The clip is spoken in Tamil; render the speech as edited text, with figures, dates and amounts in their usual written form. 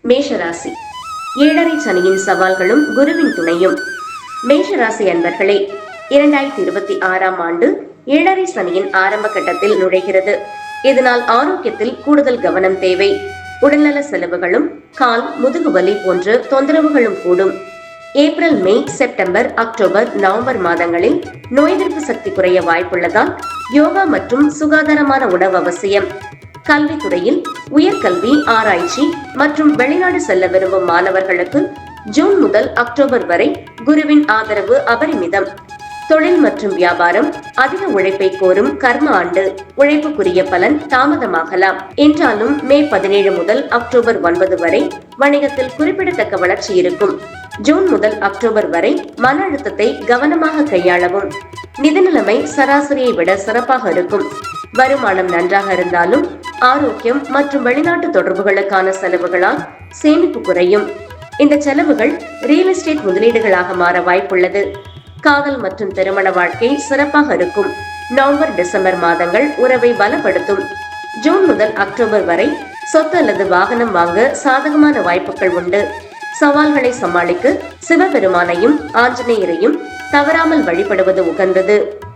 மேஷராசி. ஏழரை சனியின் சவால்களும் குருவின் துணையும். மேஷராசி அன்பர்களே, 2026ஆம் ஆண்டு ஏழரை சனியின் ஆரம்ப கட்டத்தில் நுழைகிறது. இதனால் ஆரோக்கியத்தில் கூடுதல் கவனம் தேவை. உடல்நல செலவுகளும் கால் முதுகு வலி போன்ற தொந்தரவுகளும் கூடும். ஏப்ரல், மே, செப்டம்பர், அக்டோபர், நவம்பர் மாதங்களில் நோய் எதிர்ப்பு சக்தி குறைய வாய்ப்புள்ளதால் யோகா மற்றும் சுகாதாரமான உணவு அவசியம். கல்வித்துறையில் உயர்கல்வி, ஆராய்ச்சி மற்றும் வெளிநாடு செல்ல விரும்பும் மாணவர்களுக்கு ஜூன் முதல் அக்டோபர் வரை குருவின் ஆதரவு அபரிமிதம். தொழில் மற்றும் வியாபாரம் அதிக உழைப்பை கோரும் கர்ம ஆண்டு. உழைப்புக்குரிய பலன் தாமதமாகலாம் என்றாலும் மே 17 முதல் அக்டோபர் 9 வரை வணிகத்தில் குறிப்பிடத்தக்க வளர்ச்சி இருக்கும். ஜூன் முதல் அக்டோபர் வரை மன அழுத்தத்தை கவனமாக கையாளவும். நிதி நிலைமை சராசரியை விட சிறப்பாக இருக்கும். வருமானம் நன்றாக இருந்தாலும் ஆரோக்கியம் மற்றும் வெளிநாட்டு தொடர்புகளுக்கான செலவுகளால் சேமிப்பு குறையும். இந்த செலவுகள் ரியல் எஸ்டேட் முதலீடுகளாக மாற வாய்ப்புள்ளது. காதல் மற்றும் திருமண வாழ்க்கை சிறப்பாக இருக்கும். நவம்பர், டிசம்பர் மாதங்கள் உறவை பலப்படுத்தும். ஜூன் முதல் அக்டோபர் வரை சொத்து அல்லது வாகனம் வாங்க சாதகமான வாய்ப்புகள் உண்டு. சவால்களை சமாளிக்க சிவபெருமானையும் ஆஞ்சநேயரையும் தவறாமல் வழிபடுவது உகந்தது.